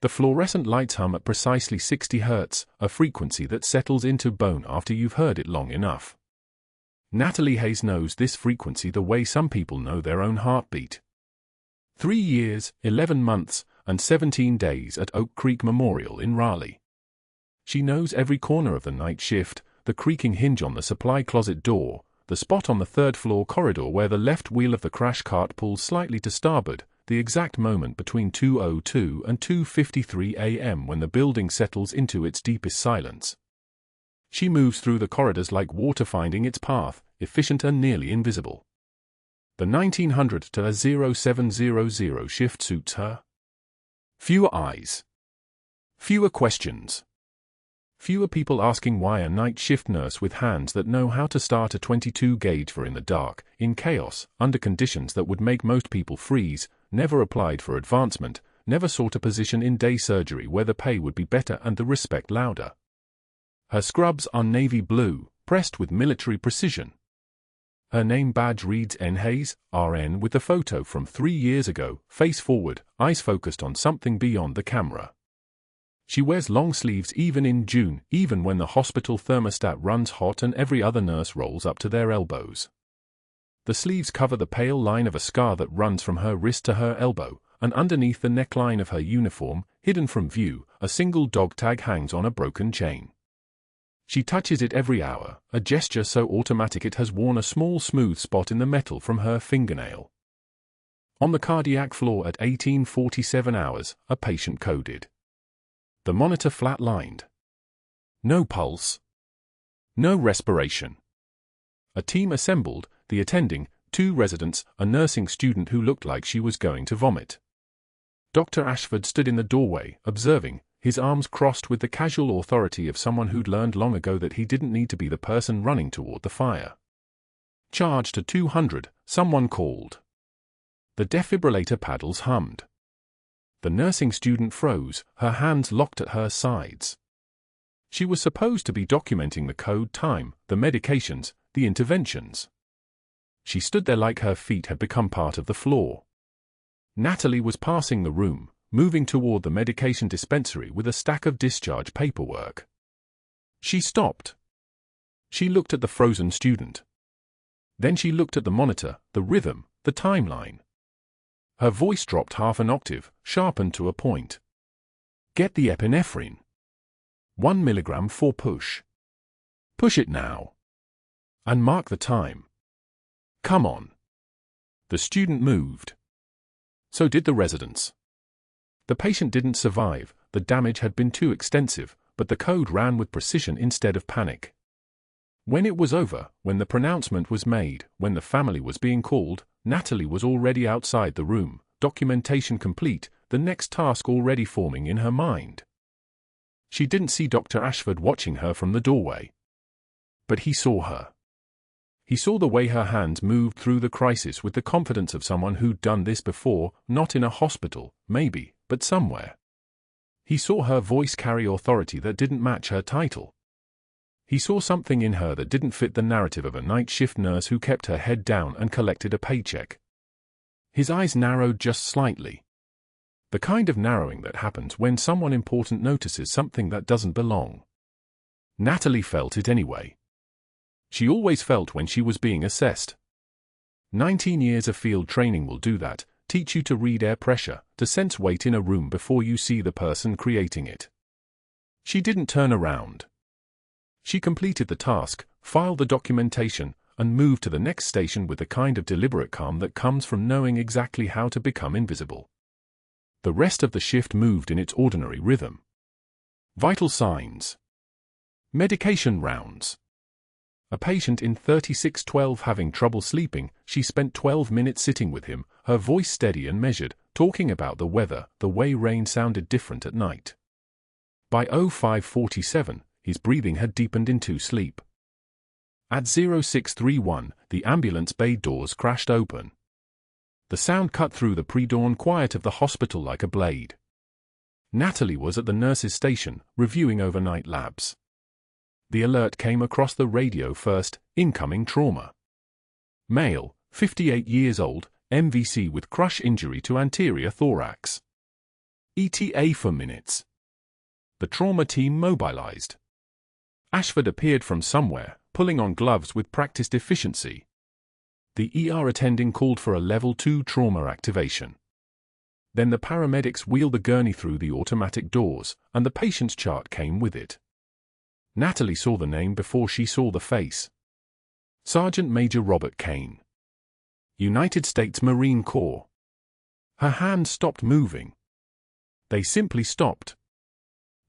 The fluorescent lights hum at precisely 60 Hz, a frequency that settles into bone after you've heard it long enough. Natalie Hayes knows this frequency the way some people know their own heartbeat. 3 years, 11 months, and 17 days at Oak Creek Memorial in Raleigh. She knows every corner of the night shift, the creaking hinge on the supply closet door, the spot on the third-floor corridor where the left wheel of the crash cart pulls slightly to starboard, the exact moment between 2:02 and 2:53 a.m. when the building settles into its deepest silence. She moves through the corridors like water finding its path, efficient and nearly invisible. The 1900 to 0700 shift suits her. Fewer eyes. Fewer questions. Fewer people asking why a night shift nurse with hands that know how to start a 22 gauge for in the dark, in chaos, under conditions that would make most people freeze, never applied for advancement, never sought a position in day surgery where the pay would be better and the respect louder. Her scrubs are navy blue, pressed with military precision. Her name badge reads N. Hayes, RN, with the photo from 3 years ago, face forward, eyes focused on something beyond the camera. She wears long sleeves even in June, even when the hospital thermostat runs hot and every other nurse rolls up to their elbows. The sleeves cover the pale line of a scar that runs from her wrist to her elbow, and underneath the neckline of her uniform, hidden from view, a single dog tag hangs on a broken chain. She touches it every hour, a gesture so automatic it has worn a small smooth spot in the metal from her fingernail. On the cardiac floor at 18:47 hours, a patient coded. The monitor flat-lined. No pulse. No respiration. A team assembled, the attending, 2 residents, a nursing student who looked like she was going to vomit. Dr. Ashford stood in the doorway, observing, his arms crossed with the casual authority of someone who'd learned long ago that he didn't need to be the person running toward the fire. Charge to 200, someone called. The defibrillator paddles hummed. The nursing student froze, her hands locked at her sides. She was supposed to be documenting the code time, the medications, the interventions. She stood there like her feet had become part of the floor. Natalie was passing the room, moving toward the medication dispensary with a stack of discharge paperwork. She stopped. She looked at the frozen student. Then she looked at the monitor, the rhythm, the timeline. Her voice dropped half an octave, sharpened to a point. Get the epinephrine. 1 milligram for push. Push it now. And mark the time. Come on. The student moved. So did the residents. The patient didn't survive, the damage had been too extensive, but the code ran with precision instead of panic. When it was over, when the pronouncement was made, when the family was being called, Natalie was already outside the room, documentation complete, the next task already forming in her mind. She didn't see Dr. Ashford watching her from the doorway. But he saw her. He saw the way her hands moved through the crisis with the confidence of someone who'd done this before, not in a hospital, maybe, but somewhere. He saw her voice carry authority that didn't match her title. He saw something in her that didn't fit the narrative of a night shift nurse who kept her head down and collected a paycheck. His eyes narrowed just slightly. The kind of narrowing that happens when someone important notices something that doesn't belong. Natalie felt it anyway. She always felt when she was being assessed. 19 years of field training will do that, teach you to read air pressure, to sense weight in a room before you see the person creating it. She didn't turn around. She completed the task, filed the documentation, and moved to the next station with the kind of deliberate calm that comes from knowing exactly how to become invisible. The rest of the shift moved in its ordinary rhythm. Vital signs. Medication rounds. A patient in 3612 having trouble sleeping, she spent 12 minutes sitting with him, her voice steady and measured, talking about the weather, the way rain sounded different at night. By 0547, his breathing had deepened into sleep. At 0631, the ambulance bay doors crashed open. The sound cut through the pre-dawn quiet of the hospital like a blade. Natalie was at the nurse's station, reviewing overnight labs. The alert came across the radio first, incoming trauma. Male, 58 years old, MVC with crush injury to anterior thorax. ETA for minutes. The trauma team mobilized. Ashford appeared from somewhere, pulling on gloves with practiced efficiency. The ER attending called for a level 2 trauma activation. Then the paramedics wheeled the gurney through the automatic doors, and the patient's chart came with it. Natalie saw the name before she saw the face. Sergeant Major Robert Caine. United States Marine Corps. Her hands stopped moving. They simply stopped.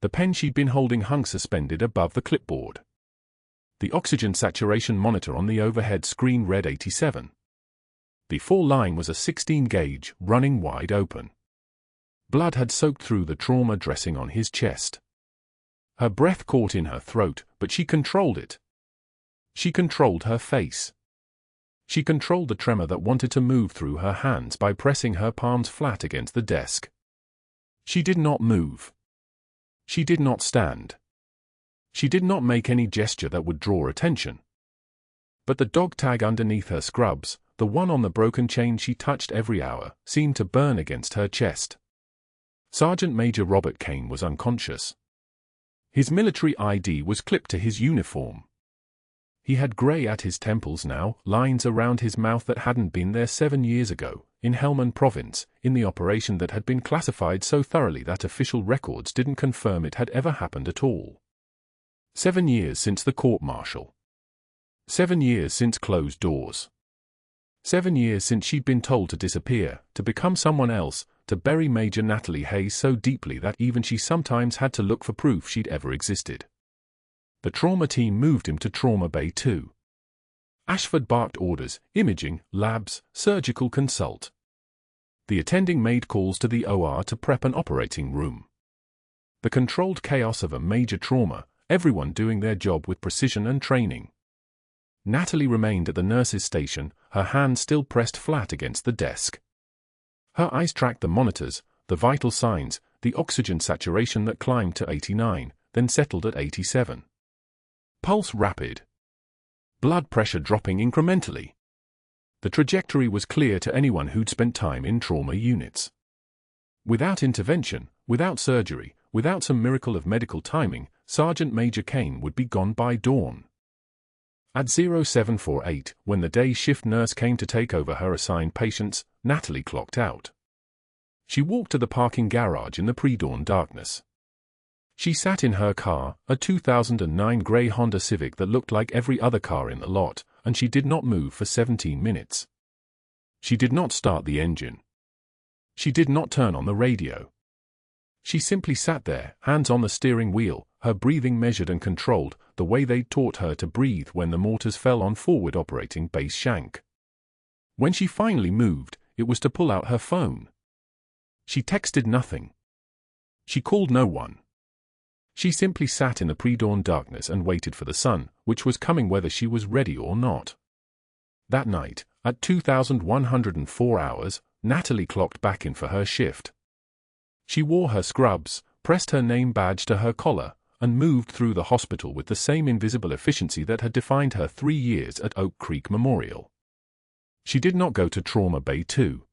The pen she'd been holding hung suspended above the clipboard. The oxygen saturation monitor on the overhead screen read 87. Before line was a 16-gauge, running wide open. Blood had soaked through the trauma dressing on his chest. Her breath caught in her throat, but she controlled it. She controlled her face. She controlled the tremor that wanted to move through her hands by pressing her palms flat against the desk. She did not move. She did not stand. She did not make any gesture that would draw attention. But the dog tag underneath her scrubs, the one on the broken chain she touched every hour, seemed to burn against her chest. Sergeant Major Robert Caine was unconscious. His military ID was clipped to his uniform. He had grey at his temples now, lines around his mouth that hadn't been there 7 years ago, in Helmand Province, in the operation that had been classified so thoroughly that official records didn't confirm it had ever happened at all. 7 years since the court-martial. 7 years since closed doors. 7 years since she'd been told to disappear, to become someone else, to bury Major Natalie Hayes so deeply that even she sometimes had to look for proof she'd ever existed. The trauma team moved him to Trauma Bay 2. Ashford barked orders: imaging, labs, surgical consult. The attending made calls to the OR to prep an operating room. The controlled chaos of a major trauma, everyone doing their job with precision and training. Natalie remained at the nurse's station, her hands still pressed flat against the desk. Her eyes tracked the monitors, the vital signs, the oxygen saturation that climbed to 89, then settled at 87. Pulse rapid. Blood pressure dropping incrementally. The trajectory was clear to anyone who'd spent time in trauma units. Without intervention, without surgery, without some miracle of medical timing, Sergeant Major Caine would be gone by dawn. At 0748, when the day shift nurse came to take over her assigned patients, Natalie clocked out. She walked to the parking garage in the pre-dawn darkness. She sat in her car, a 2009 grey Honda Civic that looked like every other car in the lot, and she did not move for 17 minutes. She did not start the engine. She did not turn on the radio. She simply sat there, hands on the steering wheel, her breathing measured and controlled, the way they'd taught her to breathe when the mortars fell on forward operating base Shank. When she finally moved, it was to pull out her phone. She texted nothing. She called no one. She simply sat in the pre-dawn darkness and waited for the sun, which was coming whether she was ready or not. That night, at 2,104 hours, Natalie clocked back in for her shift. She wore her scrubs, pressed her name badge to her collar, and moved through the hospital with the same invisible efficiency that had defined her 3 years at Oak Creek Memorial. She did not go to Trauma Bay 2.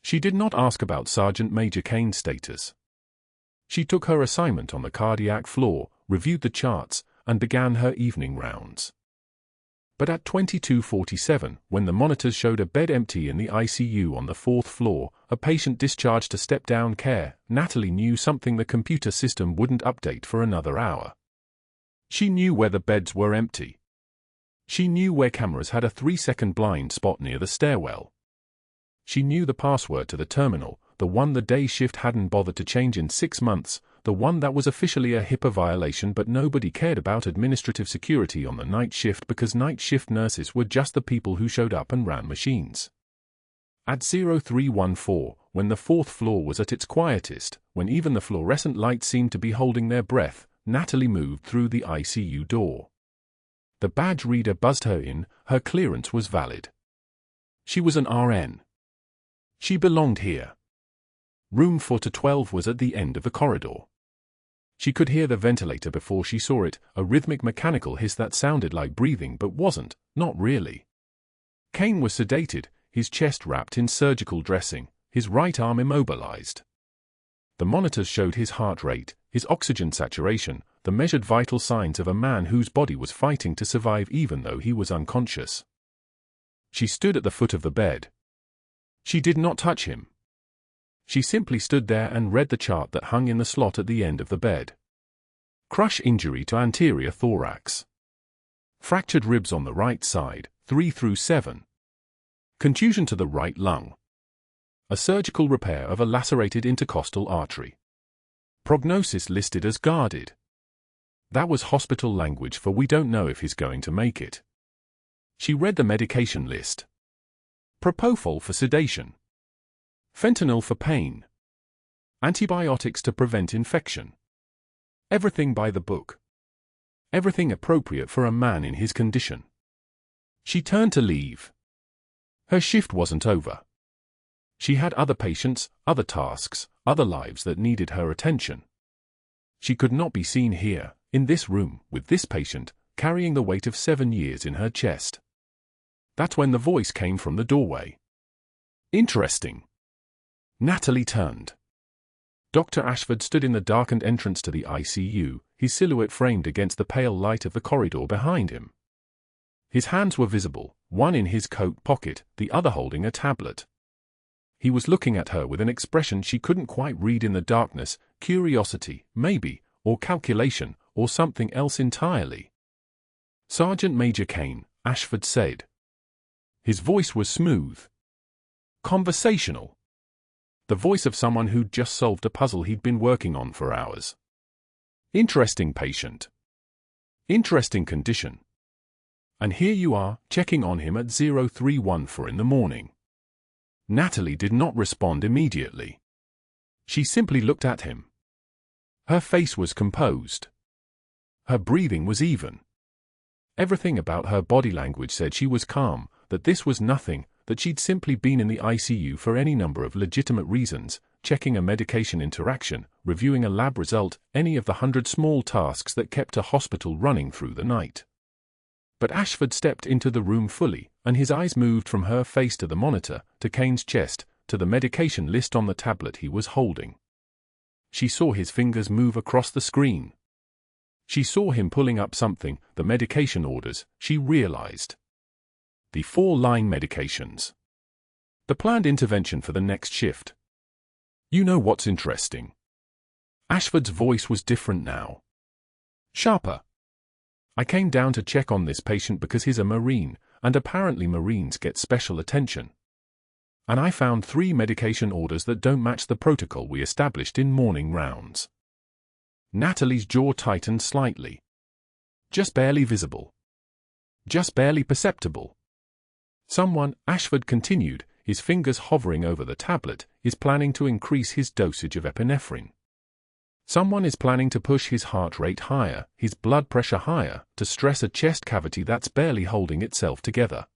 She did not ask about Sergeant Major Caine's status. She took her assignment on the cardiac floor, reviewed the charts, and began her evening rounds. But at 22:47, when the monitors showed a bed empty in the ICU on the 4th floor, a patient discharged to step-down care, Natalie knew something the computer system wouldn't update for another hour. She knew where the beds were empty. She knew where cameras had a 3-second blind spot near the stairwell. She knew the password to the terminal, the one the day shift hadn't bothered to change in 6 months, the one that was officially a HIPAA violation, but nobody cared about administrative security on the night shift because night shift nurses were just the people who showed up and ran machines. At 0314, when the 4th floor was at its quietest, when even the fluorescent lights seemed to be holding their breath, Natalie moved through the ICU door. The badge reader buzzed her in, her clearance was valid. She was an RN. She belonged here. Room 4-12 was at the end of the corridor. She could hear the ventilator before she saw it, a rhythmic mechanical hiss that sounded like breathing but wasn't, not really. Caine was sedated, his chest wrapped in surgical dressing, his right arm immobilized. The monitors showed his heart rate, his oxygen saturation, the measured vital signs of a man whose body was fighting to survive even though he was unconscious. She stood at the foot of the bed. She did not touch him. She simply stood there and read the chart that hung in the slot at the end of the bed. Crush injury to anterior thorax. Fractured ribs on the right side, 3 through 7. Contusion to the right lung. A surgical repair of a lacerated intercostal artery. Prognosis listed as guarded. That was hospital language for we don't know if he's going to make it. She read the medication list. Propofol for sedation. Fentanyl for pain. Antibiotics to prevent infection. Everything by the book. Everything appropriate for a man in his condition. She turned to leave. Her shift wasn't over. She had other patients, other tasks, other lives that needed her attention. She could not be seen here, in this room, with this patient, carrying the weight of 7 years in her chest. That's when the voice came from the doorway. Interesting. Natalie turned. Dr. Ashford stood in the darkened entrance to the ICU, his silhouette framed against the pale light of the corridor behind him. His hands were visible, one in his coat pocket, the other holding a tablet. He was looking at her with an expression she couldn't quite read in the darkness, curiosity, maybe, or calculation, or something else entirely. Sergeant Major Caine, Ashford said. His voice was smooth. Conversational. The voice of someone who'd just solved a puzzle he'd been working on for hours. Interesting patient. Interesting condition. And here you are, checking on him at 0314 in the morning. Natalie did not respond immediately. She simply looked at him. Her face was composed. Her breathing was even. Everything about her body language said she was calm, that this was nothing, that she'd simply been in the ICU for any number of legitimate reasons, checking a medication interaction, reviewing a lab result, any of the 100 small tasks that kept a hospital running through the night. But Ashford stepped into the room fully, and his eyes moved from her face to the monitor, to Caine's chest, to the medication list on the tablet he was holding. She saw his fingers move across the screen. She saw him pulling up something, the medication orders, she realized. The 4-line medications. The planned intervention for the next shift. You know what's interesting? Ashford's voice was different now. Sharper. I came down to check on this patient because he's a Marine, and apparently Marines get special attention. And I found 3 medication orders that don't match the protocol we established in morning rounds. Natalie's jaw tightened slightly. Just barely visible. Just barely perceptible. Someone, Ashford continued, his fingers hovering over the tablet, is planning to increase his dosage of epinephrine. Someone is planning to push his heart rate higher, his blood pressure higher, to stress a chest cavity that's barely holding itself together.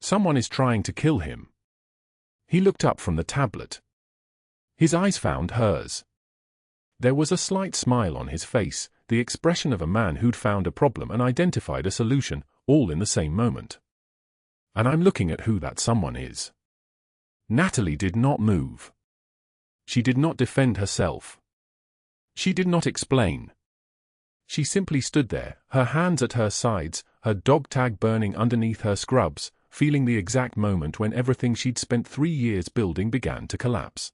Someone is trying to kill him. He looked up from the tablet. His eyes found hers. There was a slight smile on his face, the expression of a man who'd found a problem and identified a solution, all in the same moment. And I'm looking at who that someone is. Natalie did not move. She did not defend herself. She did not explain. She simply stood there, her hands at her sides, her dog tag burning underneath her scrubs, feeling the exact moment when everything she'd spent 3 years building began to collapse.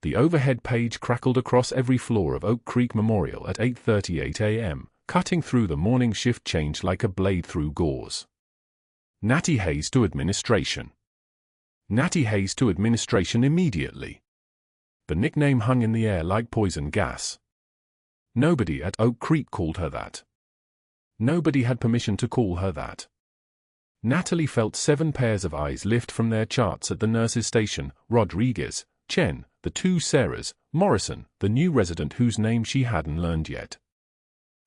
The overhead page crackled across every floor of Oak Creek Memorial at 8:38 a.m., cutting through the morning shift change like a blade through gauze. Natty Hayes to administration. Natty Hayes to administration immediately. The nickname hung in the air like poison gas. Nobody at Oak Creek called her that. Nobody had permission to call her that. Natalie felt 7 pairs of eyes lift from their charts at the nurse's station, Rodriguez, Chen, the 2 Sarahs, Morrison, the new resident whose name she hadn't learned yet.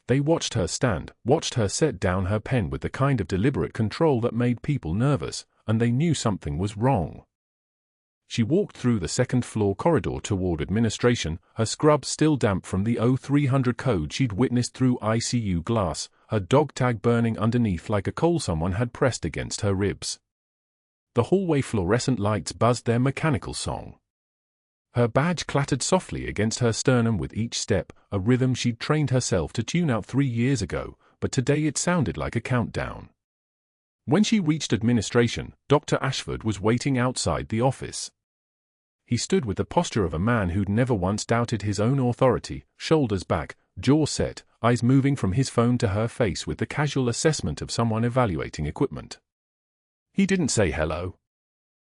They watched her stand, watched her set down her pen with the kind of deliberate control that made people nervous, and they knew something was wrong. She walked through the second-floor corridor toward administration, her scrubs still damp from the 0300 code she'd witnessed through ICU glass, her dog tag burning underneath like a coal someone had pressed against her ribs. The hallway fluorescent lights buzzed their mechanical song. Her badge clattered softly against her sternum with each step, a rhythm she'd trained herself to tune out 3 years ago, but today it sounded like a countdown. When she reached administration, Dr. Ashford was waiting outside the office. He stood with the posture of a man who'd never once doubted his own authority, shoulders back, jaw set, eyes moving from his phone to her face with the casual assessment of someone evaluating equipment. He didn't say hello.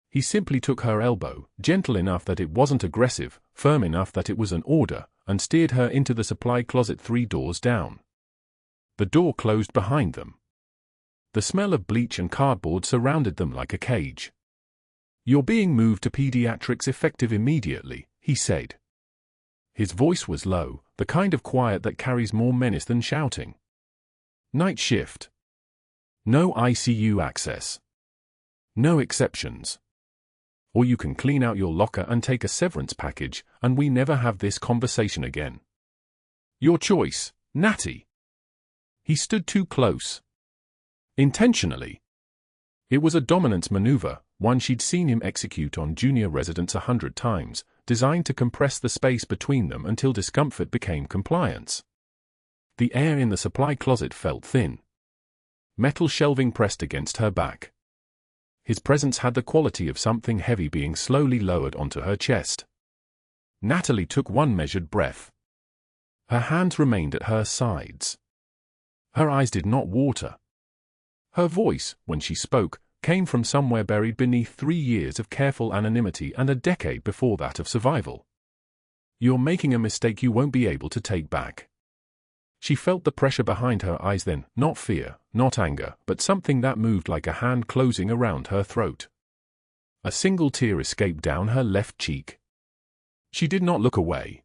He simply took her elbow, gentle enough that it wasn't aggressive, firm enough that it was an order, and steered her into the supply closet 3 doors down. The door closed behind them. The smell of bleach and cardboard surrounded them like a cage. "You're being moved to pediatrics effective immediately," he said. His voice was low, the kind of quiet that carries more menace than shouting. "Night shift. No ICU access. No exceptions. Or you can clean out your locker and take a severance package, and we never have this conversation again. Your choice, Natty." He stood too close. Intentionally. It was a dominance maneuver, one she'd seen him execute on junior residents 100 times, designed to compress the space between them until discomfort became compliance. The air in the supply closet felt thin. Metal shelving pressed against her back. His presence had the quality of something heavy being slowly lowered onto her chest. Natalie took one measured breath. Her hands remained at her sides. Her eyes did not water. Her voice, when she spoke, came from somewhere buried beneath 3 years of careful anonymity and a decade before that of survival. "You're making a mistake you won't be able to take back." She felt the pressure behind her eyes then, not fear, not anger, but something that moved like a hand closing around her throat. A single tear escaped down her left cheek. She did not look away.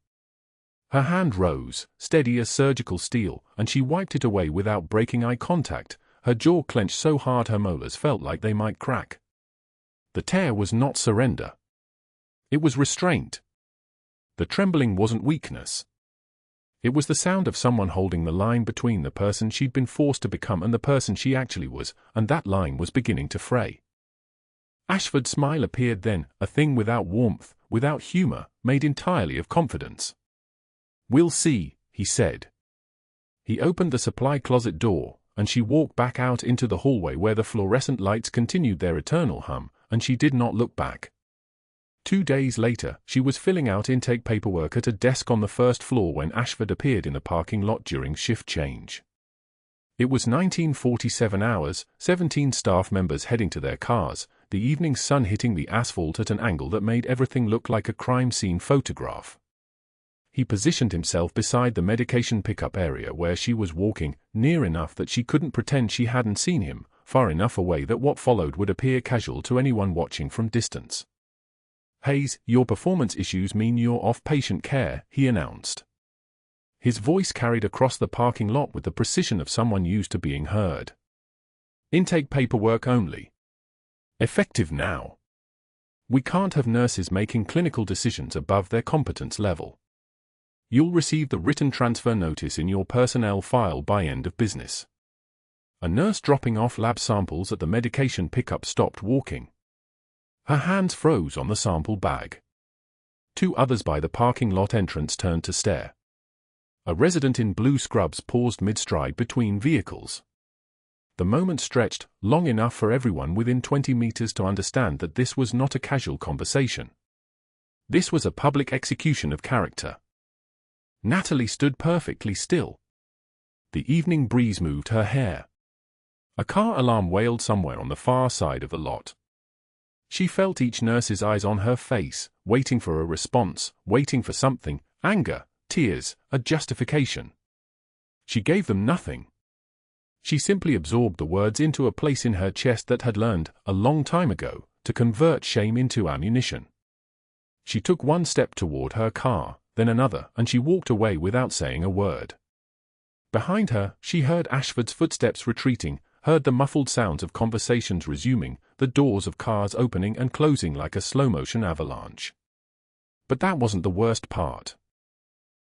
Her hand rose, steady as surgical steel, and she wiped it away without breaking eye contact, her jaw clenched so hard her molars felt like they might crack. The tear was not surrender. It was restraint. The trembling wasn't weakness. It was the sound of someone holding the line between the person she'd been forced to become and the person she actually was, and that line was beginning to fray. Ashford's smile appeared then, a thing without warmth, without humor, made entirely of confidence. "We'll see," he said. He opened the supply closet door, and she walked back out into the hallway where the fluorescent lights continued their eternal hum, and she did not look back. 2 days later, she was filling out intake paperwork at a desk on the first floor when Ashford appeared in the parking lot during shift change. It was 1947 hours, 17 staff members heading to their cars, the evening sun hitting the asphalt at an angle that made everything look like a crime scene photograph. He positioned himself beside the medication pickup area where she was walking, near enough that she couldn't pretend she hadn't seen him, far enough away that what followed would appear casual to anyone watching from distance. "Hayes, your performance issues mean you're off patient care," he announced. His voice carried across the parking lot with the precision of someone used to being heard. "Intake paperwork only. Effective now. We can't have nurses making clinical decisions above their competence level. You'll receive the written transfer notice in your personnel file by end of business." A nurse dropping off lab samples at the medication pickup stopped walking. Her hands froze on the sample bag. 2 others by the parking lot entrance turned to stare. A resident in blue scrubs paused mid-stride between vehicles. The moment stretched, long enough for everyone within 20 meters to understand that this was not a casual conversation. This was a public execution of character. Natalie stood perfectly still. The evening breeze moved her hair. A car alarm wailed somewhere on the far side of the lot. She felt each nurse's eyes on her face, waiting for a response, waiting for something, anger, tears, a justification. She gave them nothing. She simply absorbed the words into a place in her chest that had learned, a long time ago, to convert shame into ammunition. She took 1 step toward her car, then another, and she walked away without saying a word. Behind her, she heard Ashford's footsteps retreating, heard the muffled sounds of conversations resuming, the doors of cars opening and closing like a slow-motion avalanche. But that wasn't the worst part.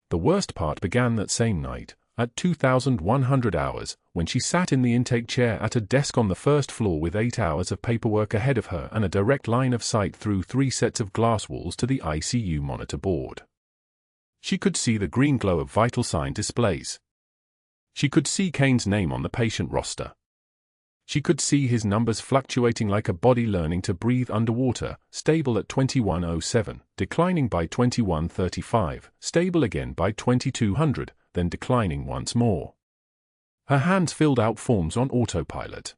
The worst part began that same night, at 2,100 hours, when she sat in the intake chair at a desk on the first floor with 8 hours of paperwork ahead of her and a direct line of sight through 3 sets of glass walls to the ICU monitor board. She could see the green glow of vital sign displays. She could see Caine's name on the patient roster. She could see his numbers fluctuating like a body learning to breathe underwater, stable at 2107, declining by 2135, stable again by 2200, then declining once more. Her hands filled out forms on autopilot.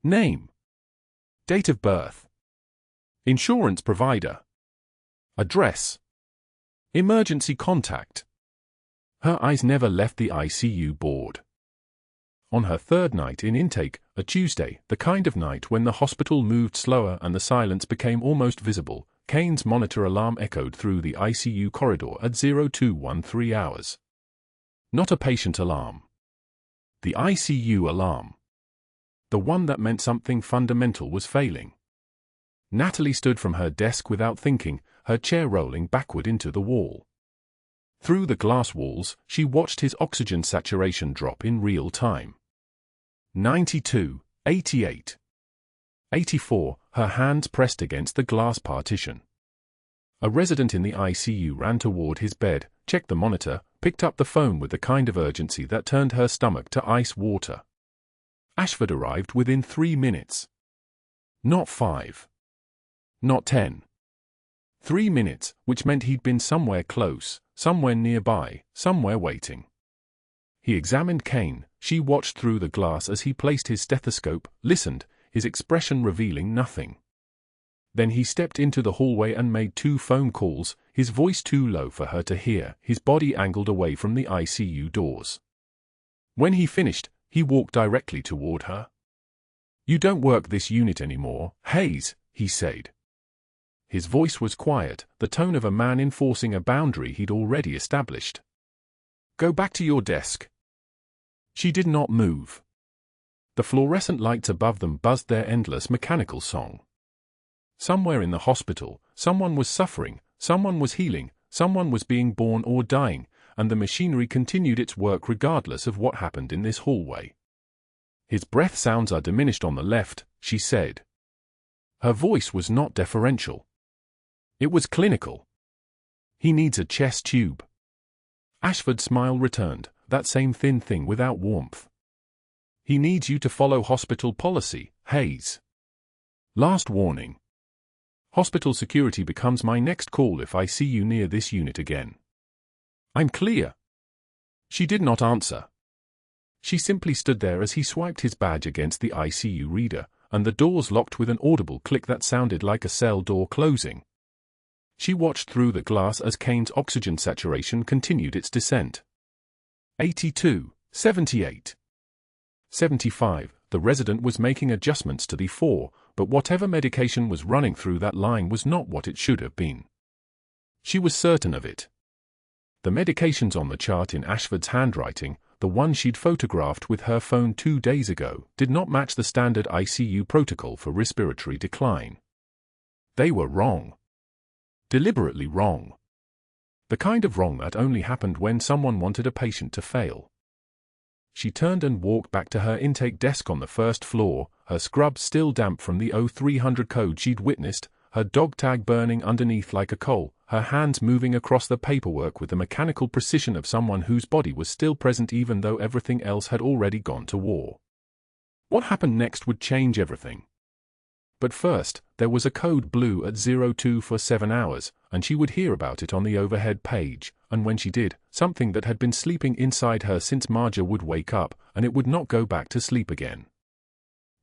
Name. Date of birth. Insurance provider. Address. Emergency contact. Her eyes never left the ICU board. On her third night in intake, a Tuesday, the kind of night when the hospital moved slower and the silence became almost visible, Caine's monitor alarm echoed through the ICU corridor at 0213 hours. Not a patient alarm. The ICU alarm. The one that meant something fundamental was failing. Natalie stood from her desk without thinking, her chair rolling backward into the wall. Through the glass walls, she watched his oxygen saturation drop in real time. 92, 88, 84, her hands pressed against the glass partition. A resident in the ICU ran toward his bed, checked the monitor, picked up the phone with the kind of urgency that turned her stomach to ice water. Ashford arrived within 3 minutes. Not 5. Not 10. 3 minutes, which meant he'd been somewhere close, somewhere nearby, somewhere waiting. He examined Caine. She watched through the glass as he placed his stethoscope, listened, his expression revealing nothing. Then he stepped into the hallway and made 2 phone calls, his voice too low for her to hear, his body angled away from the ICU doors. When he finished, he walked directly toward her. "You don't work this unit anymore, Hayes," he said. His voice was quiet, the tone of a man enforcing a boundary he'd already established. "Go back to your desk." She did not move. The fluorescent lights above them buzzed their endless mechanical song. Somewhere in the hospital, someone was suffering, someone was healing, someone was being born or dying, and the machinery continued its work regardless of what happened in this hallway. "His breath sounds are diminished on the left," she said. Her voice was not deferential. It was clinical. "He needs a chest tube." Ashford's smile returned, that same thin thing without warmth. "He needs you to follow hospital policy, Hayes. Last warning. Hospital security becomes my next call if I see you near this unit again. I'm clear." She did not answer. She simply stood there as he swiped his badge against the ICU reader, and the doors locked with an audible click that sounded like a cell door closing. She watched through the glass as Caine's oxygen saturation continued its descent. 82, 78, 75. The resident was making adjustments to the 4, but whatever medication was running through that line was not what it should have been. She was certain of it. The medications on the chart in Ashford's handwriting, the one she'd photographed with her phone 2 days ago, did not match the standard ICU protocol for respiratory decline. They were wrong. Deliberately wrong. The kind of wrong that only happened when someone wanted a patient to fail. She turned and walked back to her intake desk on the first floor, her scrub still damp from the 0300 code she'd witnessed, her dog tag burning underneath like a coal, her hands moving across the paperwork with the mechanical precision of someone whose body was still present even though everything else had already gone to war. What happened next would change everything. But first, there was a code blue at 02 for 7 hours, and she would hear about it on the overhead page, and when she did, something that had been sleeping inside her since Marjah would wake up, and it would not go back to sleep again.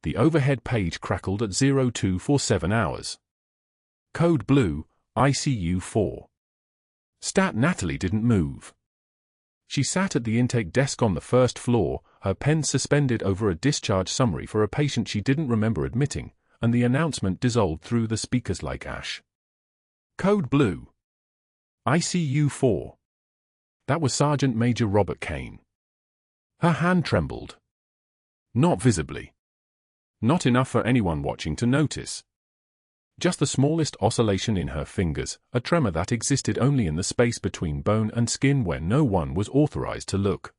The overhead page crackled at 02 for 7 hours. Code blue, ICU 4. Stat Natalie didn't move. She sat at the intake desk on the first floor, her pen suspended over a discharge summary for a patient she didn't remember admitting, and the announcement dissolved through the speakers like ash. Code blue. ICU 4. That was Sergeant Major Robert Caine. Her hand trembled. Not visibly. Not enough for anyone watching to notice. Just the smallest oscillation in her fingers, a tremor that existed only in the space between bone and skin where no one was authorized to look.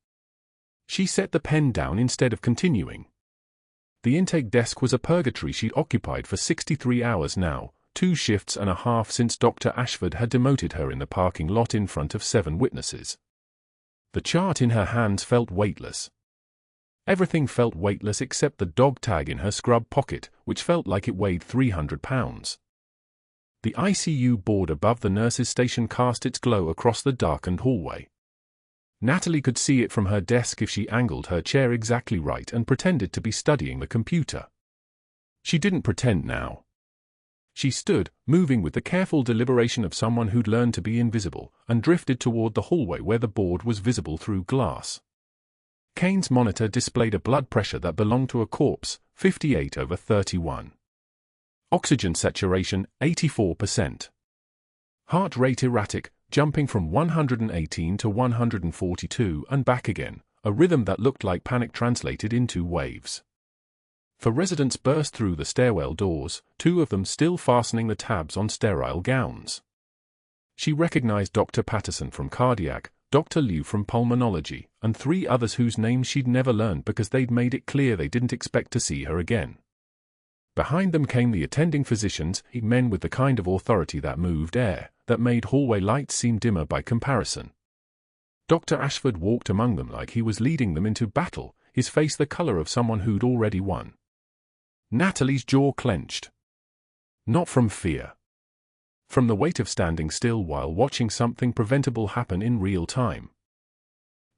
She set the pen down instead of continuing. The intake desk was a purgatory she'd occupied for 63 hours now, 2 shifts and a half since Dr. Ashford had demoted her in the parking lot in front of 7 witnesses. The chart in her hands felt weightless. Everything felt weightless except the dog tag in her scrub pocket, which felt like it weighed 300 pounds. The ICU board above the nurse's station cast its glow across the darkened hallway. Natalie could see it from her desk if she angled her chair exactly right and pretended to be studying the computer. She didn't pretend now. She stood, moving with the careful deliberation of someone who'd learned to be invisible, and drifted toward the hallway where the board was visible through glass. Caine's monitor displayed a blood pressure that belonged to a corpse, 58/31. Oxygen saturation, 84%. Heart rate erratic, jumping from 118 to 142 and back again, a rhythm that looked like panic translated into waves. 4 residents burst through the stairwell doors, 2 of them still fastening the tabs on sterile gowns. She recognized Dr. Patterson from cardiac, Dr. Liu from pulmonology, and 3 others whose names she'd never learned because they'd made it clear they didn't expect to see her again. Behind them came the attending physicians, men with the kind of authority that moved air, that made hallway lights seem dimmer by comparison. Dr. Ashford walked among them like he was leading them into battle, his face the color of someone who'd already won. Natalie's jaw clenched. Not from fear. From the weight of standing still while watching something preventable happen in real time.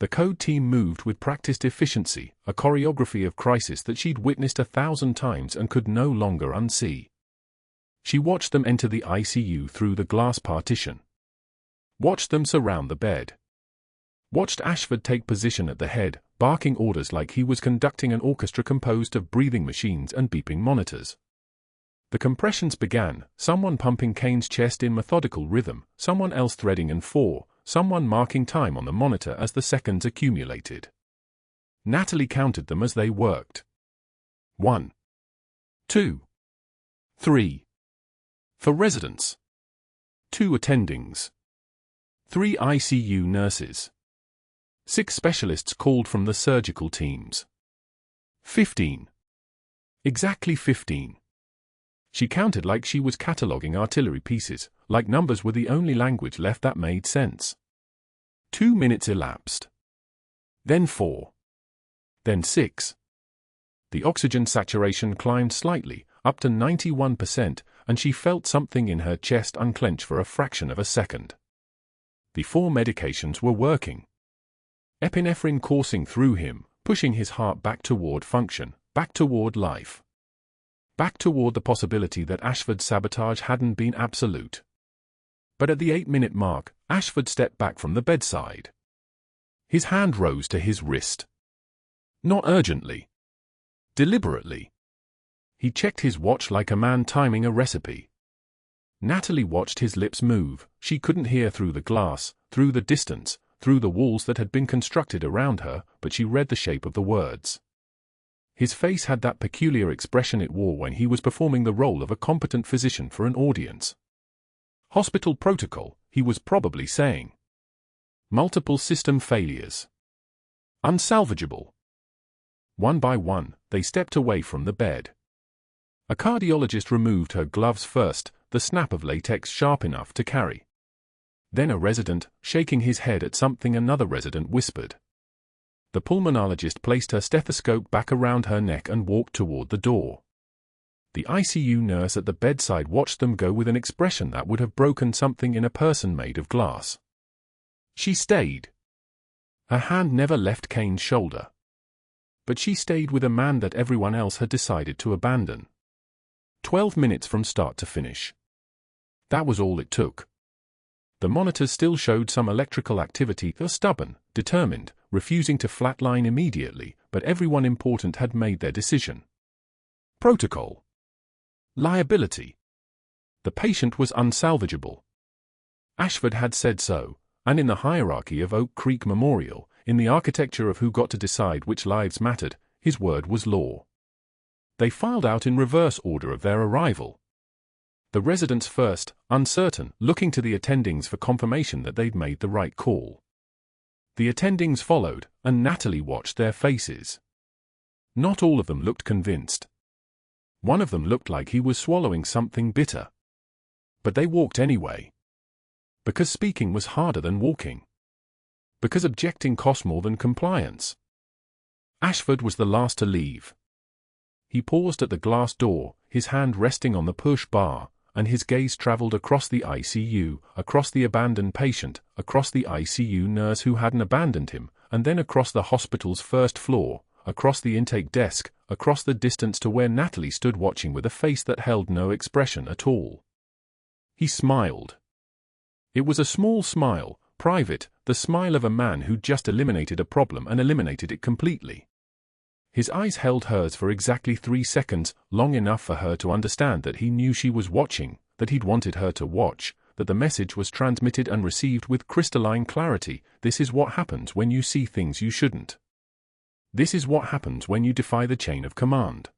The code team moved with practiced efficiency, a choreography of crisis that she'd witnessed 1,000 times and could no longer unsee. She watched them enter the ICU through the glass partition. Watched them surround the bed. Watched Ashford take position at the head, barking orders like he was conducting an orchestra composed of breathing machines and beeping monitors. The compressions began, someone pumping Caine's chest in methodical rhythm, someone else threading and 4, someone marking time on the monitor as the seconds accumulated. Natalie counted them as they worked. 1, 2, 3. 4 residents. 2 attendings. 3 ICU nurses. 6 specialists called from the surgical teams. 15. Exactly 15. She counted like she was cataloguing artillery pieces, like numbers were the only language left that made sense. 2 minutes elapsed. Then 4. Then 6. The oxygen saturation climbed slightly, up to 91%, and she felt something in her chest unclench for a fraction of a second. The 4 medications were working. Epinephrine coursing through him, pushing his heart back toward function, back toward life. Back toward the possibility that Ashford's sabotage hadn't been absolute. But at the 8-minute mark, Ashford stepped back from the bedside. His hand rose to his wrist. Not urgently. Deliberately. He checked his watch like a man timing a recipe. Natalie watched his lips move. She couldn't hear through the glass, through the distance, through the walls that had been constructed around her, but she read the shape of the words. His face had that peculiar expression it wore when he was performing the role of a competent physician for an audience. Hospital protocol, he was probably saying. Multiple system failures. Unsalvageable. One by one, they stepped away from the bed. A cardiologist removed her gloves first, the snap of latex sharp enough to carry. Then a resident, shaking his head at something another resident whispered. The pulmonologist placed her stethoscope back around her neck and walked toward the door. The ICU nurse at the bedside watched them go with an expression that would have broken something in a person made of glass. She stayed. Her hand never left Caine's shoulder. But she stayed with a man that everyone else had decided to abandon. 12 minutes from start to finish. That was all it took. The monitors still showed some electrical activity, stubborn, determined, refusing to flatline immediately, but everyone important had made their decision. Protocol. Liability. The patient was unsalvageable. Ashford had said so, and in the hierarchy of Oak Creek Memorial, in the architecture of who got to decide which lives mattered, his word was law. They filed out in reverse order of their arrival. The residents first, uncertain, looking to the attendings for confirmation that they'd made the right call. The attendings followed, and Natalie watched their faces. Not all of them looked convinced. One of them looked like he was swallowing something bitter. But they walked anyway. Because speaking was harder than walking. Because objecting cost more than compliance. Ashford was the last to leave. He paused at the glass door, his hand resting on the push bar, and his gaze traveled across the ICU, across the abandoned patient, across the ICU nurse who hadn't abandoned him, and then across the hospital's first floor, across the intake desk, across the distance to where Natalie stood watching with a face that held no expression at all. He smiled. It was a small smile, private, the smile of a man who'd just eliminated a problem and eliminated it completely. His eyes held hers for exactly 3 seconds, long enough for her to understand that he knew she was watching, that he'd wanted her to watch, that the message was transmitted and received with crystalline clarity. This is what happens when you see things you shouldn't. This is what happens when you defy the chain of command.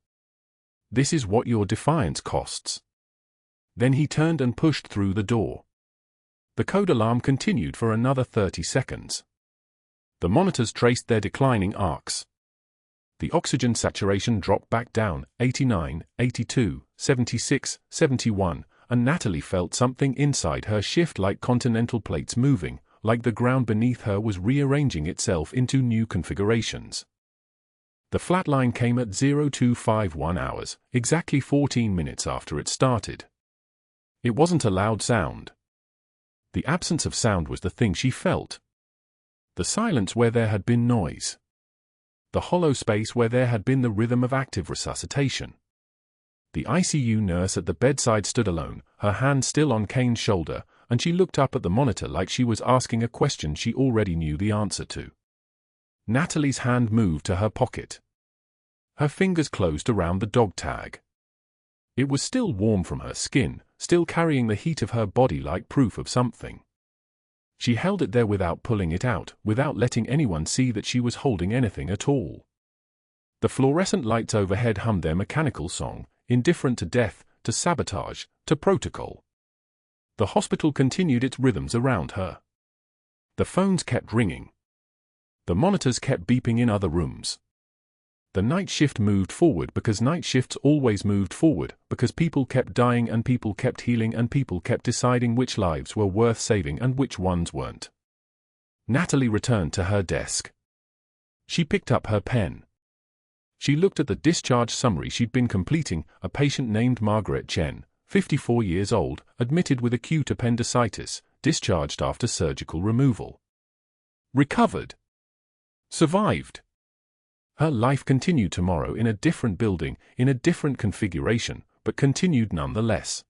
This is what your defiance costs. Then he turned and pushed through the door. The code alarm continued for another 30 seconds. The monitors traced their declining arcs. The oxygen saturation dropped back down, 89, 82, 76, 71, and Natalie felt something inside her shift, like continental plates moving, like the ground beneath her was rearranging itself into new configurations. The flatline came at 0251 hours, exactly 14 minutes after it started. It wasn't a loud sound. The absence of sound was the thing she felt. The silence where there had been noise. The hollow space where there had been the rhythm of active resuscitation. The ICU nurse at the bedside stood alone, her hand still on Caine's shoulder, and she looked up at the monitor like she was asking a question she already knew the answer to. Natalie's hand moved to her pocket. Her fingers closed around the dog tag. It was still warm from her skin, still carrying the heat of her body like proof of something. She held it there without pulling it out, without letting anyone see that she was holding anything at all. The fluorescent lights overhead hummed their mechanical song, indifferent to death, to sabotage, to protocol. The hospital continued its rhythms around her. The phones kept ringing. The monitors kept beeping in other rooms. The night shift moved forward because night shifts always moved forward, because people kept dying and people kept healing and people kept deciding which lives were worth saving and which ones weren't. Natalie returned to her desk. She picked up her pen. She looked at the discharge summary she'd been completing. A patient named Marjah Chen, 54 years old, admitted with acute appendicitis, discharged after surgical removal. Recovered. Survived. Her life continued tomorrow in a different building, in a different configuration, but continued nonetheless.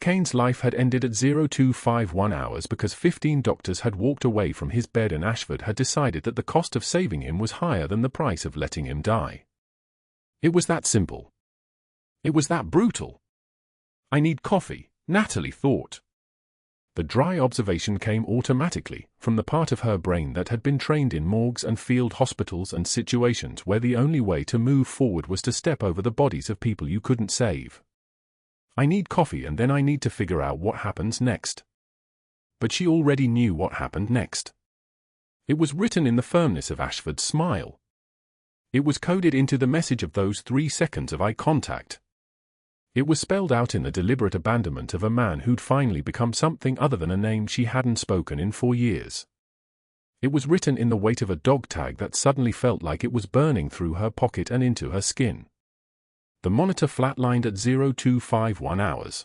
Caine's life had ended at 0251 hours because 15 doctors had walked away from his bed and Ashford had decided that the cost of saving him was higher than the price of letting him die. It was that simple. It was that brutal. I need coffee, Natalie thought. The dry observation came automatically, from the part of her brain that had been trained in morgues and field hospitals and situations where the only way to move forward was to step over the bodies of people you couldn't save. I need coffee and then I need to figure out what happens next. But she already knew what happened next. It was written in the firmness of Ashford's smile. It was coded into the message of those 3 seconds of eye contact. It was spelled out in the deliberate abandonment of a man who'd finally become something other than a name she hadn't spoken in 4 years. It was written in the weight of a dog tag that suddenly felt like it was burning through her pocket and into her skin. The monitor flatlined at 0251 hours.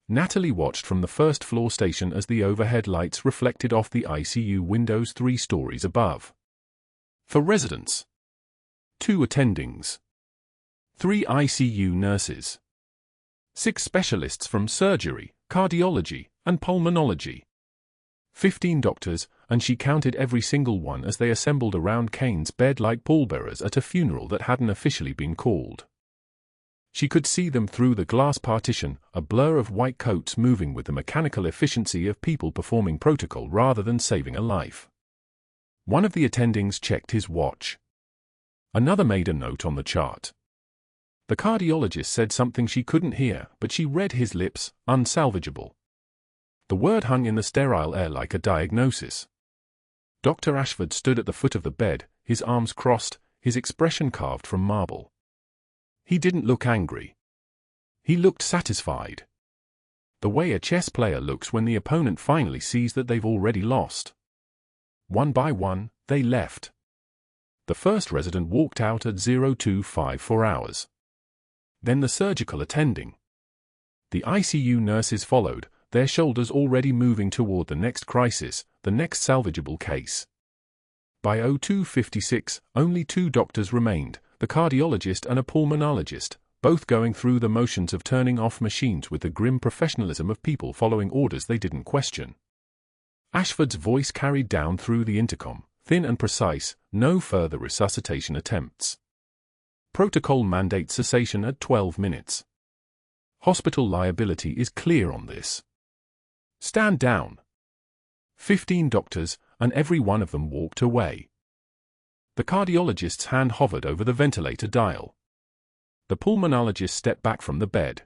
Natalie watched from the first floor station as the overhead lights reflected off the ICU windows 3 stories above. For residents. 2 attendings. 3 ICU nurses. 6 specialists from surgery, cardiology, and pulmonology. 15 doctors, and she counted every single one as they assembled around Caine's bed like pallbearers at a funeral that hadn't officially been called. She could see them through the glass partition, a blur of white coats moving with the mechanical efficiency of people performing protocol rather than saving a life. One of the attendings checked his watch. Another made a note on the chart. The cardiologist said something she couldn't hear, but she read his lips, unsalvageable. The word hung in the sterile air like a diagnosis. Dr. Ashford stood at the foot of the bed, his arms crossed, his expression carved from marble. He didn't look angry. He looked satisfied. The way a chess player looks when the opponent finally sees that they've already lost. One by one, they left. The first resident walked out at 0254 hours. Then the surgical attending. The ICU nurses followed, their shoulders already moving toward the next crisis, the next salvageable case. By 0256, only 2 doctors remained, the cardiologist and a pulmonologist, both going through the motions of turning off machines with the grim professionalism of people following orders they didn't question. Ashford's voice carried down through the intercom, thin and precise, no further resuscitation attempts. Protocol mandates cessation at 12 minutes. Hospital liability is clear on this. Stand down. 15 doctors, and every one of them walked away. The cardiologist's hand hovered over the ventilator dial. The pulmonologist stepped back from the bed.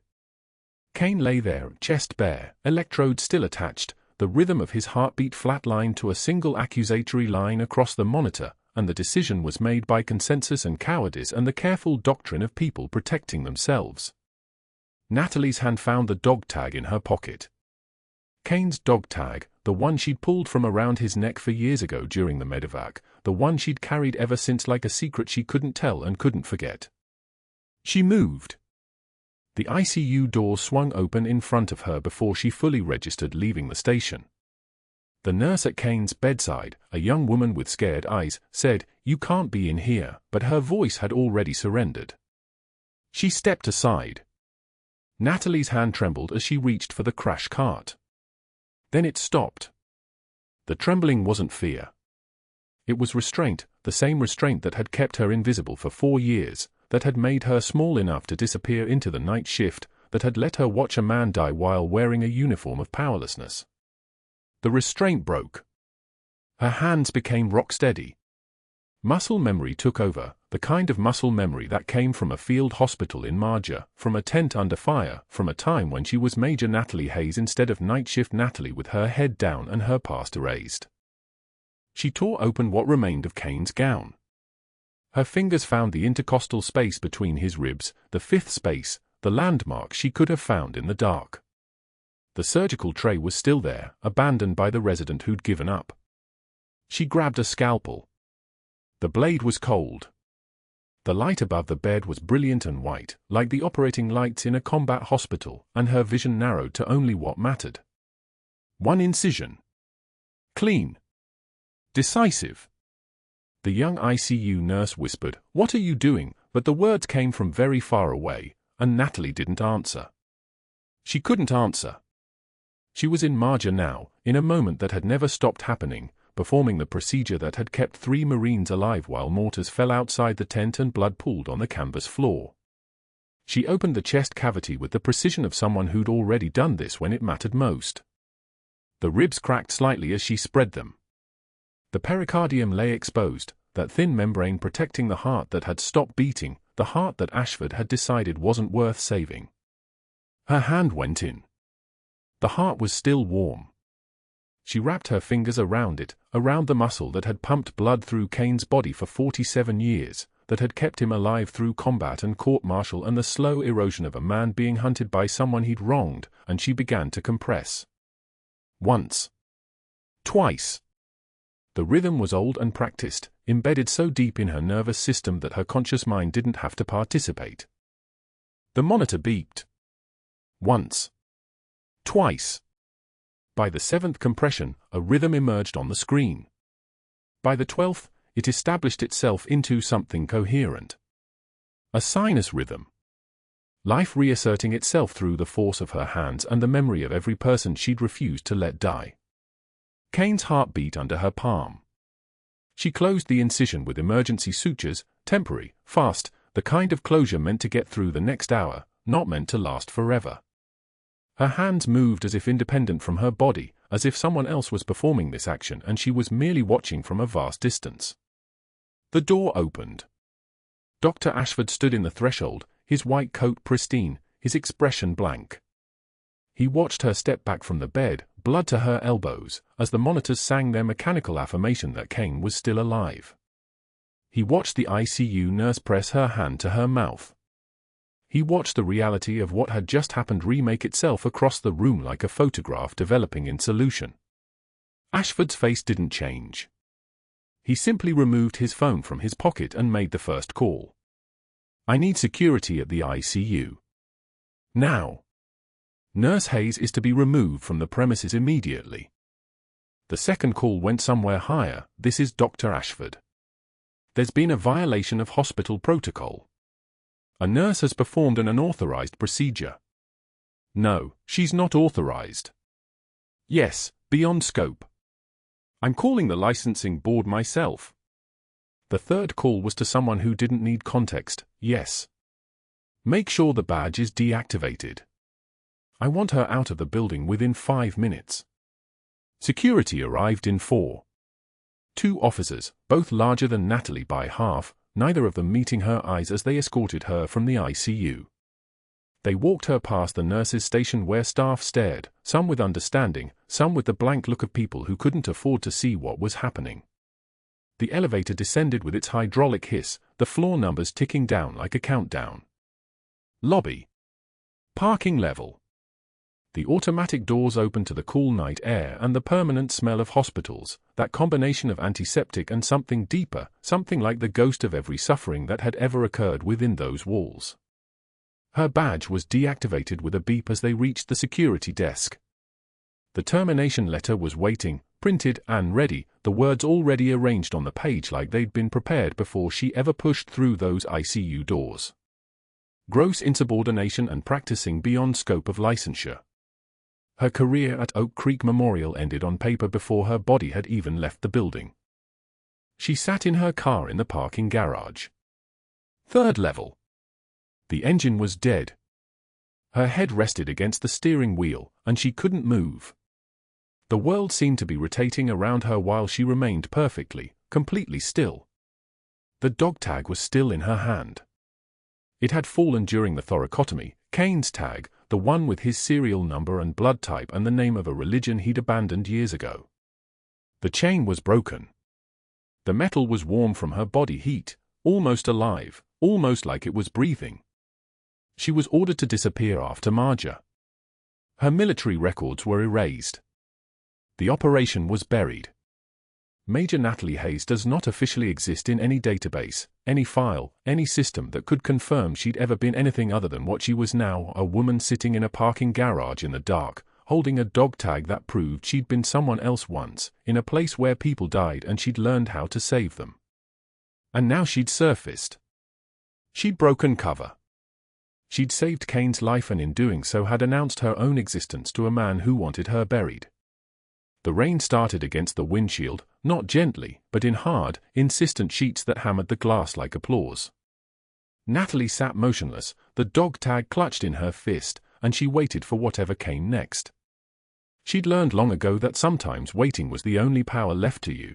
Caine lay there, chest bare, electrodes still attached, the rhythm of his heartbeat flatlined to a single accusatory line across the monitor, and the decision was made by consensus and cowardice and the careful doctrine of people protecting themselves. Natalie's hand found the dog tag in her pocket. Caine's dog tag, the one she'd pulled from around his neck for years ago during the medevac, the one she'd carried ever since like a secret she couldn't tell and couldn't forget. She moved. The ICU door swung open in front of her before she fully registered leaving the station. The nurse at Caine's bedside, a young woman with scared eyes, said, "You can't be in here," but her voice had already surrendered. She stepped aside. Natalie's hand trembled as she reached for the crash cart. Then it stopped. The trembling wasn't fear. It was restraint, the same restraint that had kept her invisible for 4 years, that had made her small enough to disappear into the night shift, that had let her watch a man die while wearing a uniform of powerlessness. The restraint broke. Her hands became rock-steady. Muscle memory took over, the kind of muscle memory that came from a field hospital in Marjah, from a tent under fire, from a time when she was Major Natalie Hayes instead of night shift Natalie with her head down and her past erased. She tore open what remained of Caine's gown. Her fingers found the intercostal space between his ribs, the 5th space, the landmark she could have found in the dark. The surgical tray was still there, abandoned by the resident who'd given up. She grabbed a scalpel. The blade was cold. The light above the bed was brilliant and white, like the operating lights in a combat hospital, and her vision narrowed to only what mattered. One incision. Clean. Decisive. The young ICU nurse whispered, "What are you doing?" but the words came from very far away, and Natalie didn't answer. She couldn't answer. She was in Marjah now, in a moment that had never stopped happening, performing the procedure that had kept 3 Marines alive while mortars fell outside the tent and blood pooled on the canvas floor. She opened the chest cavity with the precision of someone who'd already done this when it mattered most. The ribs cracked slightly as she spread them. The pericardium lay exposed, that thin membrane protecting the heart that had stopped beating, the heart that Ashford had decided wasn't worth saving. Her hand went in. The heart was still warm. She wrapped her fingers around it, around the muscle that had pumped blood through Caine's body for 47 years, that had kept him alive through combat and court-martial and the slow erosion of a man being hunted by someone he'd wronged, and she began to compress. Once. Twice. The rhythm was old and practiced, embedded so deep in her nervous system that her conscious mind didn't have to participate. The monitor beeped. Once. Twice. By the 7th compression, a rhythm emerged on the screen. By the 12th, it established itself into something coherent. A sinus rhythm. Life reasserting itself through the force of her hands and the memory of every person she'd refused to let die. Caine's heart beat under her palm. She closed the incision with emergency sutures, temporary, fast, the kind of closure meant to get through the next hour, not meant to last forever. Her hands moved as if independent from her body, as if someone else was performing this action and she was merely watching from a vast distance. The door opened. Dr. Ashford stood in the threshold, his white coat pristine, his expression blank. He watched her step back from the bed, blood to her elbows, as the monitors sang their mechanical affirmation that Caine was still alive. He watched the ICU nurse press her hand to her mouth. He watched the reality of what had just happened remake itself across the room like a photograph developing in solution. Ashford's face didn't change. He simply removed his phone from his pocket and made the first call. "I need security at the ICU. Now. Nurse Hayes is to be removed from the premises immediately." The second call went somewhere higher. "This is Dr. Ashford. There's been a violation of hospital protocol. A nurse has performed an unauthorized procedure." "No, she's not authorized." "Yes, beyond scope. I'm calling the licensing board myself." The third call was to someone who didn't need context. "Yes. Make sure the badge is deactivated. I want her out of the building within 5 minutes." Security arrived in 4. 2 officers, both larger than Natalie by half, neither of them meeting her eyes as they escorted her from the ICU. They walked her past the nurses' station where staff stared, some with understanding, some with the blank look of people who couldn't afford to see what was happening. The elevator descended with its hydraulic hiss, the floor numbers ticking down like a countdown. Lobby. Parking level. The automatic doors opened to the cool night air and the permanent smell of hospitals, that combination of antiseptic and something deeper, something like the ghost of every suffering that had ever occurred within those walls. Her badge was deactivated with a beep as they reached the security desk. The termination letter was waiting, printed and ready, the words already arranged on the page like they'd been prepared before she ever pushed through those ICU doors. Gross insubordination and practicing beyond scope of licensure. Her career at Oak Creek Memorial ended on paper before her body had even left the building. She sat in her car in the parking garage. 3rd level. The engine was dead. Her head rested against the steering wheel, and she couldn't move. The world seemed to be rotating around her while she remained perfectly, completely still. The dog tag was still in her hand. It had fallen during the thoracotomy, Caine's tag, the one with his serial number and blood type and the name of a religion he'd abandoned years ago. The chain was broken. The metal was warm from her body heat, almost alive, almost like it was breathing. She was ordered to disappear after Marjah. Her military records were erased. The operation was buried. Major Natalie Hayes does not officially exist in any database, any file, any system that could confirm she'd ever been anything other than what she was now, a woman sitting in a parking garage in the dark, holding a dog tag that proved she'd been someone else once, in a place where people died and she'd learned how to save them. And now she'd surfaced. She'd broken cover. She'd saved Caine's life and in doing so had announced her own existence to a man who wanted her buried. The rain started against the windshield, not gently, but in hard, insistent sheets that hammered the glass like applause. Natalie sat motionless, the dog tag clutched in her fist, and she waited for whatever came next. She'd learned long ago that sometimes waiting was the only power left to you.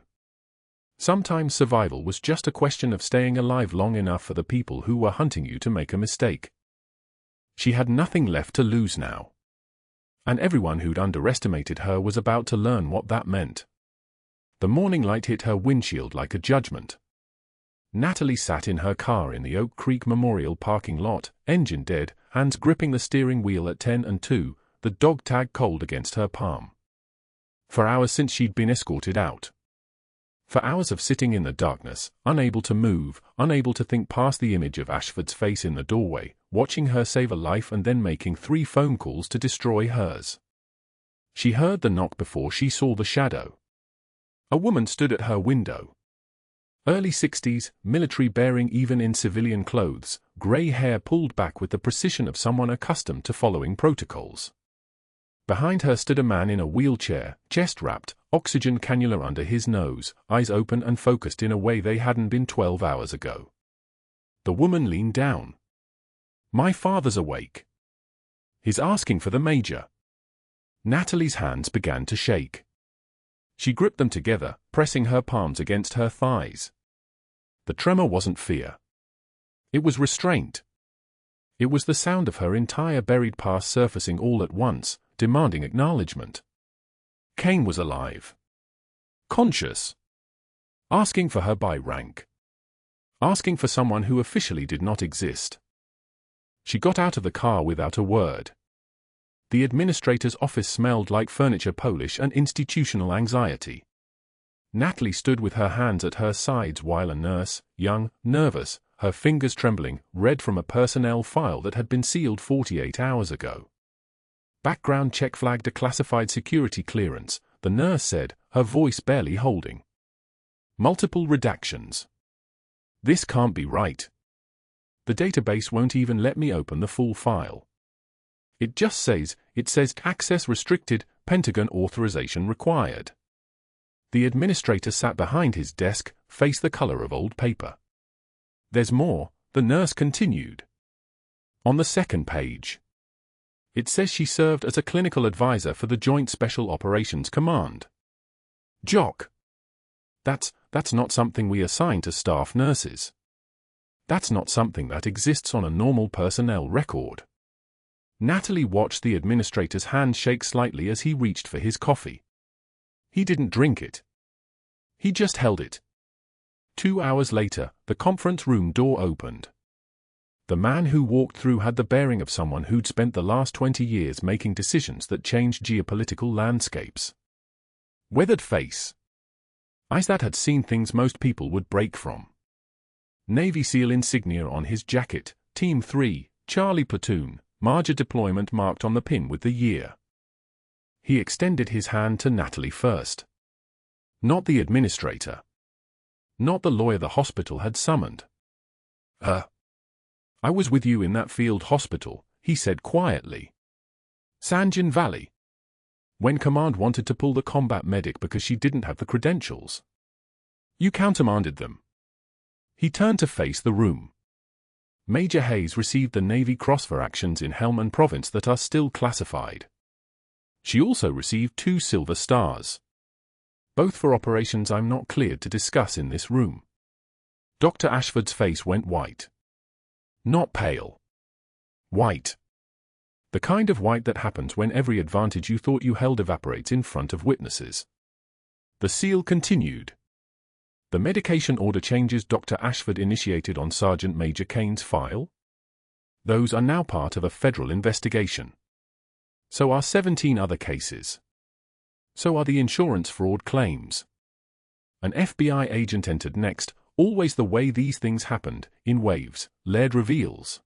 Sometimes survival was just a question of staying alive long enough for the people who were hunting you to make a mistake. She had nothing left to lose now. And everyone who'd underestimated her was about to learn what that meant. The morning light hit her windshield like a judgment. Natalie sat in her car in the Oak Creek Memorial parking lot, engine dead, hands gripping the steering wheel at 10 and 2, the dog tag cold against her palm. For hours since she'd been escorted out. For hours of sitting in the darkness, unable to move, unable to think past the image of Ashford's face in the doorway, watching her save a life and then making 3 phone calls to destroy hers. She heard the knock before she saw the shadow. A woman stood at her window. Early 60s, military bearing even in civilian clothes, grey hair pulled back with the precision of someone accustomed to following protocols. Behind her stood a man in a wheelchair, chest-wrapped, oxygen cannula under his nose, eyes open and focused in a way they hadn't been 12 hours ago. The woman leaned down. "My father's awake. He's asking for the Major." Natalie's hands began to shake. She gripped them together, pressing her palms against her thighs. The tremor wasn't fear. It was restraint. It was the sound of her entire buried past surfacing all at once, demanding acknowledgement. Caine was alive. Conscious. Asking for her by rank. Asking for someone who officially did not exist. She got out of the car without a word. The administrator's office smelled like furniture polish and institutional anxiety. Natalie stood with her hands at her sides while a nurse, young, nervous, her fingers trembling, read from a personnel file that had been sealed 48 hours ago. Background check flagged a classified security clearance, the nurse said, her voice barely holding. Multiple redactions. This can't be right. The database won't even let me open the full file. It says access restricted, Pentagon authorization required. The administrator sat behind his desk, face the color of old paper. There's more, the nurse continued. On the second page. It says she served as a clinical advisor for the Joint Special Operations Command. JOC. That's not something we assign to staff nurses. That's not something that exists on a normal personnel record. Natalie watched the administrator's hand shake slightly as he reached for his coffee. He didn't drink it. He just held it. 2 hours later, the conference room door opened. The man who walked through had the bearing of someone who'd spent the last 20 years making decisions that changed geopolitical landscapes. Weathered face. Eyes that had seen things most people would break from. Navy SEAL insignia on his jacket, Team 3, Charlie Platoon, Marjah deployment marked on the pin with the year. He extended his hand to Natalie first. Not the administrator. Not the lawyer the hospital had summoned. I was with you in that field hospital, he said quietly. Sanjin Valley. When command wanted to pull the combat medic because she didn't have the credentials. You countermanded them. He turned to face the room. Major Hayes received the Navy Cross for actions in Helmand Province that are still classified. She also received 2 Silver Stars. Both for operations I'm not cleared to discuss in this room. Dr. Ashford's face went white. Not pale. White. The kind of white that happens when every advantage you thought you held evaporates in front of witnesses. The SEAL continued. The medication order changes Dr. Ashford initiated on Sergeant Major Caine's file? Those are now part of a federal investigation. So are 17 other cases. So are the insurance fraud claims. An FBI agent entered next, always the way these things happened, in waves, Laird reveals.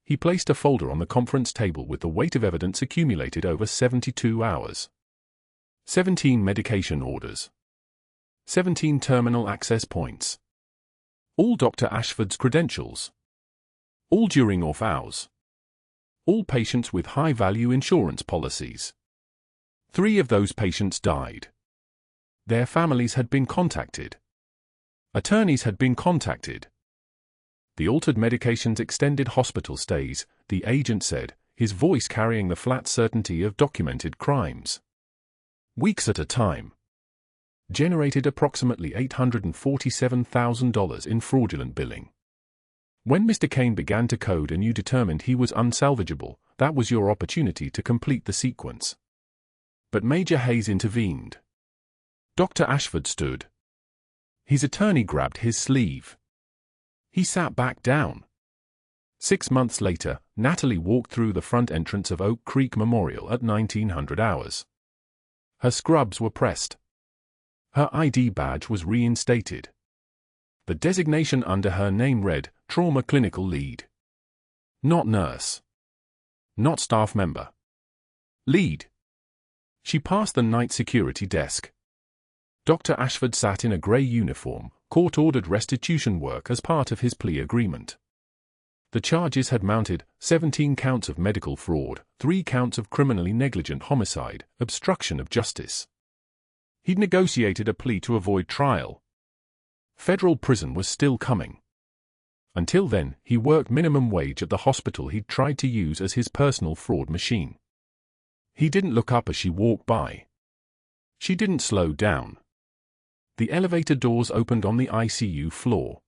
He placed a folder on the conference table with the weight of evidence accumulated over 72 hours. 17 medication orders. 17 terminal access points. All Dr. Ashford's credentials. All during off hours. All patients with high-value insurance policies. 3 of those patients died. Their families had been contacted. Attorneys had been contacted. The altered medications extended hospital stays, the agent said, his voice carrying the flat certainty of documented crimes. Weeks at a time. Generated approximately $847,000 in fraudulent billing. When Mr. Caine began to code and you determined he was unsalvageable, that was your opportunity to complete the sequence. But Major Hayes intervened. Dr. Ashford stood. His attorney grabbed his sleeve. He sat back down. 6 months later, Natalie walked through the front entrance of Oak Creek Memorial at 1900 hours. Her scrubs were pressed. Her ID badge was reinstated. The designation under her name read, Trauma Clinical Lead. Not nurse. Not staff member. Lead. She passed the night security desk. Dr. Ashford sat in a grey uniform, court-ordered restitution work as part of his plea agreement. The charges had mounted 17 counts of medical fraud, 3 counts of criminally negligent homicide, obstruction of justice. He'd negotiated a plea to avoid trial. Federal prison was still coming. Until then, he worked minimum wage at the hospital he'd tried to use as his personal fraud machine. He didn't look up as she walked by. She didn't slow down. The elevator doors opened on the ICU floor.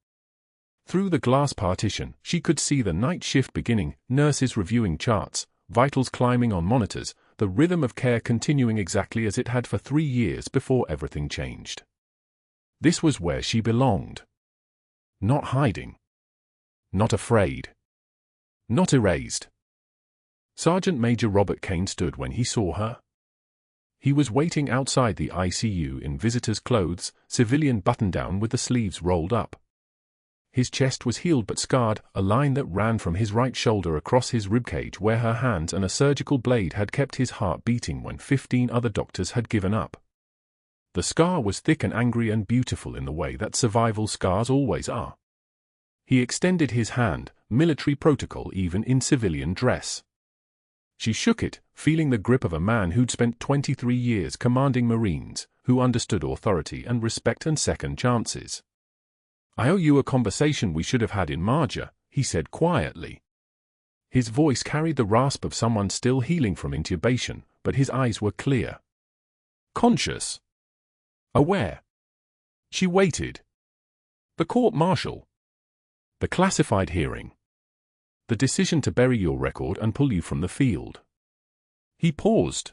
Through the glass partition, she could see the night shift beginning, nurses reviewing charts, vitals climbing on monitors, the rhythm of care continuing exactly as it had for 3 years before everything changed. This was where she belonged. Not hiding. Not afraid. Not erased. Sergeant Major Robert Caine stood when he saw her. He was waiting outside the ICU in visitor's clothes, civilian button-down with the sleeves rolled up. His chest was healed but scarred, a line that ran from his right shoulder across his ribcage where her hands and a surgical blade had kept his heart beating when 15 other doctors had given up. The scar was thick and angry and beautiful in the way that survival scars always are. He extended his hand, military protocol even in civilian dress. She shook it, feeling the grip of a man who'd spent 23 years commanding Marines, who understood authority and respect and second chances. "I owe you a conversation we should have had in Marjah," he said quietly. His voice carried the rasp of someone still healing from intubation, but his eyes were clear. Conscious. Aware. She waited. The court-martial. The classified hearing. The decision to bury your record and pull you from the field. He paused.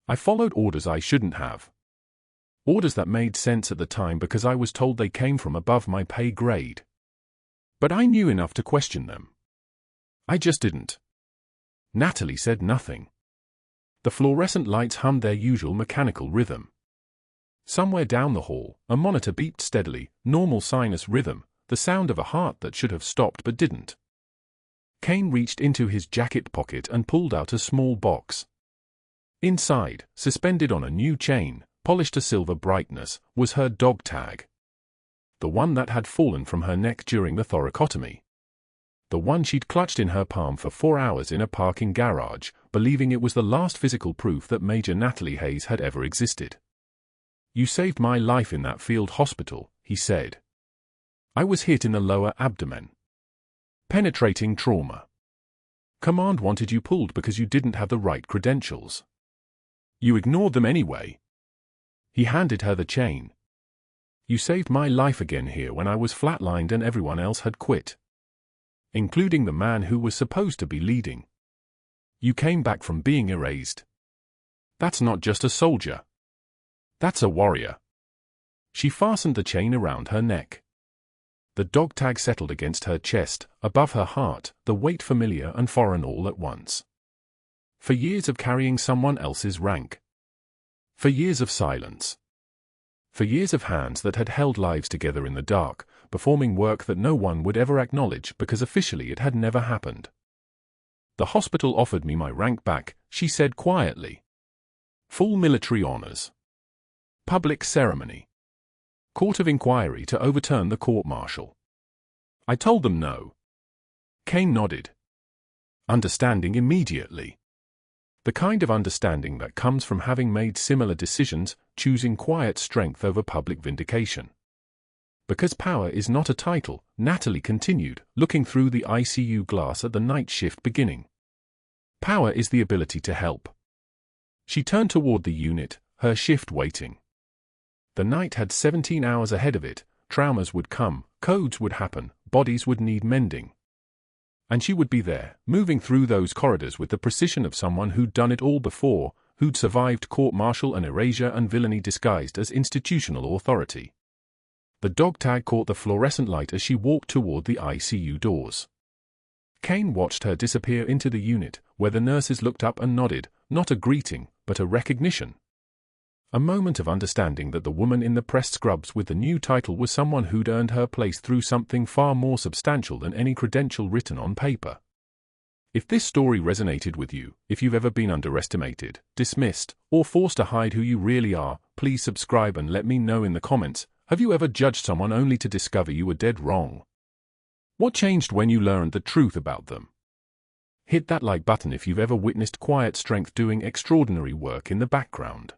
I followed orders I shouldn't have. Orders that made sense at the time because I was told they came from above my pay grade. But I knew enough to question them. I just didn't. Natalie said nothing. The fluorescent lights hummed their usual mechanical rhythm. Somewhere down the hall, a monitor beeped steadily, normal sinus rhythm, the sound of a heart that should have stopped but didn't. Caine reached into his jacket pocket and pulled out a small box. Inside, suspended on a new chain, polished to silver brightness, was her dog tag. The one that had fallen from her neck during the thoracotomy. The one she'd clutched in her palm for 4 hours in a parking garage, believing it was the last physical proof that Major Natalie Hayes had ever existed. You saved my life in that field hospital, he said. I was hit in the lower abdomen. Penetrating trauma. Command wanted you pulled because you didn't have the right credentials. You ignored them anyway. He handed her the chain. You saved my life again here when I was flatlined and everyone else had quit. Including the man who was supposed to be leading. You came back from being erased. That's not just a soldier. That's a warrior. She fastened the chain around her neck. The dog tag settled against her chest, above her heart, the weight familiar and foreign all at once. For years of carrying someone else's rank. For years of silence. For years of hands that had held lives together in the dark, performing work that no one would ever acknowledge because officially it had never happened. The hospital offered me my rank back, she said quietly. Full military honors. Public ceremony. Court of inquiry to overturn the court-martial. I told them no. Caine nodded. Understanding immediately. The kind of understanding that comes from having made similar decisions, choosing quiet strength over public vindication. Because power is not a title, Natalie continued, looking through the ICU glass at the night shift beginning. Power is the ability to help. She turned toward the unit, her shift waiting. The night had 17 hours ahead of it, traumas would come, codes would happen, bodies would need mending. And she would be there, moving through those corridors with the precision of someone who'd done it all before, who'd survived court-martial and erasure and villainy disguised as institutional authority. The dog tag caught the fluorescent light as she walked toward the ICU doors. Caine watched her disappear into the unit, where the nurses looked up and nodded, not a greeting, but a recognition. A moment of understanding that the woman in the pressed scrubs with the new title was someone who'd earned her place through something far more substantial than any credential written on paper. If this story resonated with you, if you've ever been underestimated, dismissed, or forced to hide who you really are, please subscribe and let me know in the comments. Have you ever judged someone only to discover you were dead wrong? What changed when you learned the truth about them? Hit that like button if you've ever witnessed quiet strength doing extraordinary work in the background.